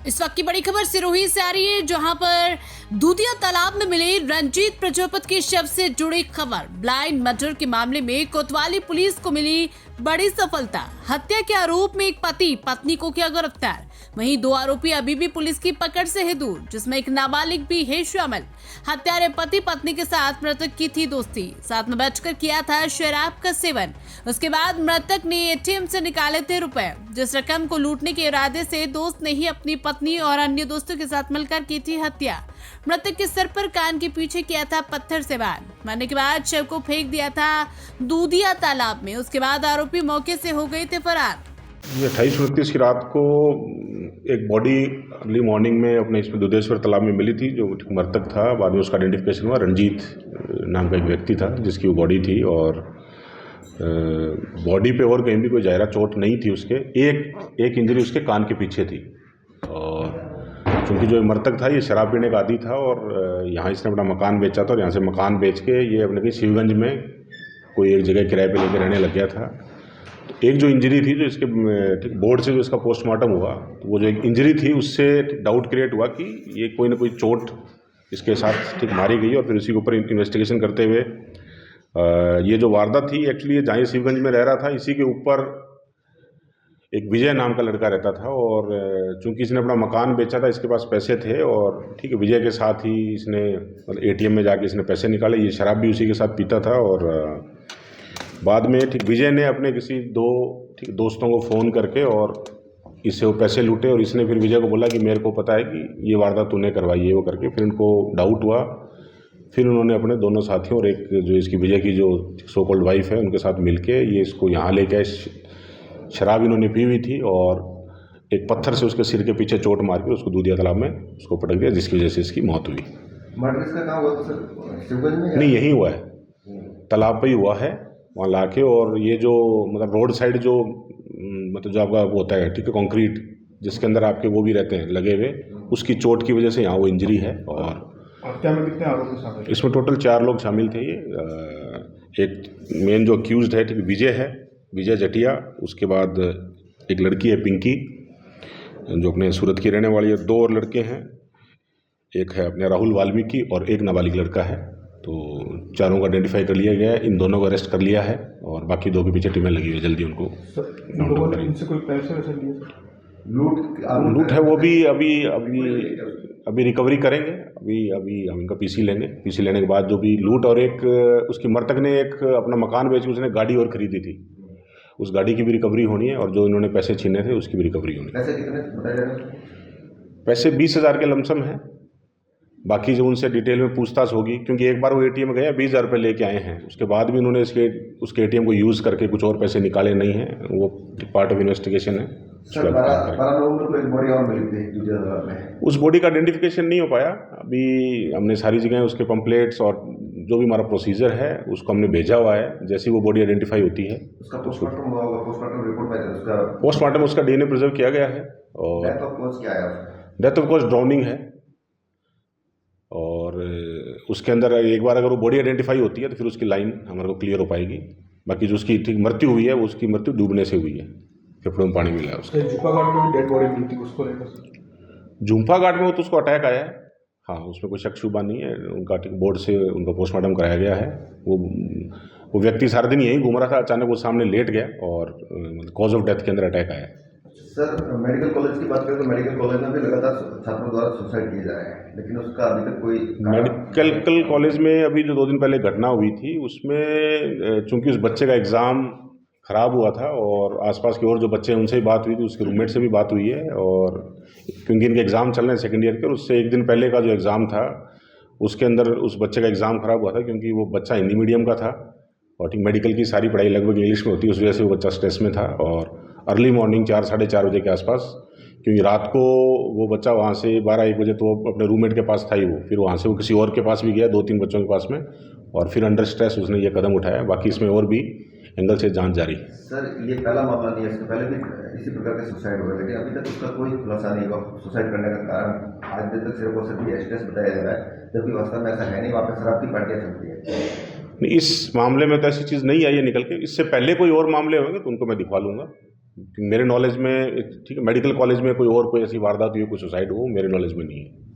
इस वक्त की बड़ी खबर सिरोही से आ रही है, जहां पर दूधिया तालाब में मिले रंजीत प्रजापति के शव से जुड़ी खबर। ब्लाइंड मर्डर के मामले में कोतवाली पुलिस को मिली बड़ी सफलता। हत्या के आरोप में एक पति पत्नी को किया गिरफ्तार। वहीं दो आरोपी अभी भी पुलिस की पकड़ से है दूर, जिसमें एक नाबालिग भी है शामिल। हत्यारे पति पत्नी के साथ मृतक की थी दोस्ती, साथ में बैठकर किया था शराब का सेवन। उसके बाद मृतक ने एटीएम से निकाले थे रुपए, जिस रकम को लूटने के इरादे से दोस्त ने ही अपनी पत्नी और अन्य दोस्तों के साथ मिलकर की थी हत्या। मृतक के सर पर कान के पीछे किया था पत्थर से वार। मरने के बाद शव को फेंक दिया था दूधिया तालाब में। उसके बाद आरोपी मौके से हो गए थे फरार। 28-29 की रात को एक बॉडी अर्ली मॉर्निंग में अपने इसमें दुधेश्वर तालाब में मिली थी, जो मृतक था। बाद में उसका आइडेंटिफिकेशन हुआ, रंजीत नाम का एक व्यक्ति था जिसकी वो बॉडी थी। और बॉडी पे और कहीं भी कोई ज़ाहिरा चोट नहीं थी। उसके एक इंजरी उसके कान के पीछे थी। और चूँकि जो मृतक था ये शराब पीने का आदी था और यहाँ इसने अपना मकान बेचा था और यहाँ से मकान बेच के ये अपने कहीं शिवगंज में कोई एक जगह किराए पे लेकर रहने लग गया था। तो एक जो इंजरी थी, जो इसके बोर्ड से जो इसका पोस्टमार्टम हुआ, तो वो जो एक इंजरी थी उससे डाउट क्रिएट हुआ कि ये कोई ना कोई चोट इसके साथ मारी गई। और फिर उसी के ऊपर इन्वेस्टिगेशन करते हुए ये जो वारदात थी, एक्चुअली ये जहाँ शिवगंज में रह रहा था, इसी के ऊपर एक विजय नाम का लड़का रहता था। और चूंकि इसने अपना मकान बेचा था, इसके पास पैसे थे और ठीक है, विजय के साथ ही इसने मतलब एटीएम में जाके इसने पैसे निकाले। ये शराब भी उसी के साथ पीता था। और बाद में ठीक विजय ने अपने किसी दो दोस्तों को फ़ोन करके और इससे वो पैसे लूटे। और इसने फिर विजय को बोला कि मेरे को पता है कि ये वारदात तूने करवाई है, वो करके फिर उनको डाउट हुआ। फिर उन्होंने अपने दोनों साथियों और एक जो इसकी विजय की जो सो कॉल्ड वाइफ है, उनके साथ मिलके ये इसको यहाँ लेके आए। शराब इन्होंने पी हुई थी और एक पत्थर से उसके सिर के पीछे चोट मार के उसको दूधिया तालाब में उसको पटक दिया, जिसकी वजह से इसकी मौत हुई। मर्डर इसका कहाँ हुआ सर? शिवगंज में? नहीं, यहीं हुआ है, तालाब पे ही हुआ है वहाँ लाके। और ये जो मतलब रोड साइड जो मतलब जो आपका वो होता है ठीक है, कंक्रीट जिसके अंदर आपके वो भी रहते हैं लगे हुए, उसकी चोट की वजह से यहाँ वो इंजरी है। और हत्या में कितने आरोपी शामिल? इसमें टोटल 4 लोग शामिल थे। ये एक मेन जो अक्यूज्ड है ठीक विजय है, विजय जटिया। उसके बाद एक लड़की है पिंकी, जो अपने सूरत की रहने वाली है। 2 और लड़के हैं, एक है अपने राहुल वाल्मीकि और एक नाबालिग लड़का है। तो चारों को आइडेंटिफाई कर लिया गया है, इन दोनों को अरेस्ट कर लिया है और बाकी 2 के पीछे टीमें लगी हुई है, जल्दी उनको इनसे कोई पैसे वैसे लिए? लूट है वो भी अभी रिकवरी करेंगे। अभी हम इनका पीसी लेंगे। पीसी लेने के बाद जो भी लूट, और एक उसकी मृतक ने एक अपना मकान बेच के उसने गाड़ी और खरीदी थी, उस गाड़ी की भी रिकवरी होनी है। और जो इन्होंने पैसे छीने थे उसकी भी रिकवरी होनी है। पैसे कितने बताया जा रहा है? पैसे 20,000 के लमसम है। बाकी जो उनसे डिटेल में पूछताछ होगी, क्योंकि एक बार वो एटीएम गए 20,000 रुपये लेके आए हैं। उसके बाद भी उन्होंने उसके एटीएम को यूज़ करके कुछ और पैसे निकाले नहीं हैं। वो पार्ट ऑफ इन्वेस्टिगेशन है। सर, 12 नवंबर को एक बॉडी और मिली थी दूधिया तालाब में। उस बॉडी का आइडेंटिफिकेशन नहीं हो पाया। अभी हमने सारी जगह उसके पंपलेट्स और जो भी हमारा प्रोसीजर है उसको हमने भेजा हुआ है। जैसी वो बॉडी आइडेंटिफाई होती है उसका पोस्टमार्टम हुआ होगा, पोस्टमार्टम रिपोर्ट में उसका पोस्टमार्टम उसका डीएनए प्रिजर्व किया गया है। और डेथ ऑफ कोर्स क्या है? डेथ ऑफ कोर्स ड्राउनिंग है। और उसके अंदर एक बार अगर वो बॉडी आइडेंटिफाई होती है तो फिर उसकी लाइन हमारे को क्लियर हो पाएगी। बाकी जो उसकी ठीक मृत्यु हुई है, वो उसकी मृत्यु डूबने से हुई है, फेफड़ों में पानी मिला है उसके। झुंपा घाट में भी डेड बॉडी मिली थी, उसको लेकर? झुंपा घाट में वो तो उसको अटैक आया है, हाँ, उसमें कोई शक शुबा नहीं है। उनका बोर्ड से उनका पोस्टमार्टम कराया गया है। वो व्यक्ति सारा दिन यहीं घूम रहा था, अचानक वो सामने लेट गया और कॉज ऑफ डेथ के अंदर अटैक आया। सर, मेडिकल कॉलेज की बात करें तो मेडिकल कॉलेज में भी लगातार छात्रों द्वारा सुसाइड किए जा रहे हैं, लेकिन उसका अभी तक कोई मेडिकल कॉलेज में अभी जो 2 दिन पहले घटना हुई थी, उसमें चूंकि उस बच्चे का एग्ज़ाम ख़राब हुआ था और आसपास के और जो बच्चे हैं उनसे भी बात हुई थी, उसके रूममेट से भी बात हुई है। और क्योंकि इनके एग्ज़ाम चल रहे हैं सेकेंड ईयर के, और उससे 1 दिन पहले का जो एग्ज़ाम था उसके अंदर उस बच्चे का एग्ज़ाम ख़राब हुआ था, क्योंकि वो बच्चा हिंदी मीडियम का था और ठीक मेडिकल की सारी पढ़ाई लगभग इंग्लिश में होती है, उस वजह से वो बच्चा स्ट्रेस में था। और अर्ली मॉर्निंग 4 साढ़े 4 बजे के आसपास, क्योंकि रात को वो बच्चा वहाँ से 12-1 बजे तो अपने रूममेट के पास था ही, वो फिर वहाँ से वो किसी और के पास भी गया, 2-3 बच्चों के पास में, और फिर अंडर स्ट्रेस उसने ये कदम उठाया। बाकी इसमें और भी एंगल से जांच जारी। सर, ये पहला मामला नहीं है, इससे पहले भी इसी प्रकार के सुसाइड हुए, लेकिन अभी तक उसका कोई खुलासा नहीं हुआ। सुसाइड करने का कारण आज दिन तक सिर्फ और सिर्फ स्ट्रेस बताया जा रहा है, जबकि वास्तव में ऐसा है नहीं। वहाँ पर शराब की पार्टियाँ चलती है। इस मामले में तो ऐसी चीज़ नहीं आई है निकल के। इससे पहले कोई और मामले होंगे तो उनको मैं दिखवा लूँगा। मेरे नॉलेज में ठीक है, मेडिकल कॉलेज में कोई और कोई ऐसी वारदात हुई, कोई सुसाइड हो, मेरे नॉलेज में नहीं है।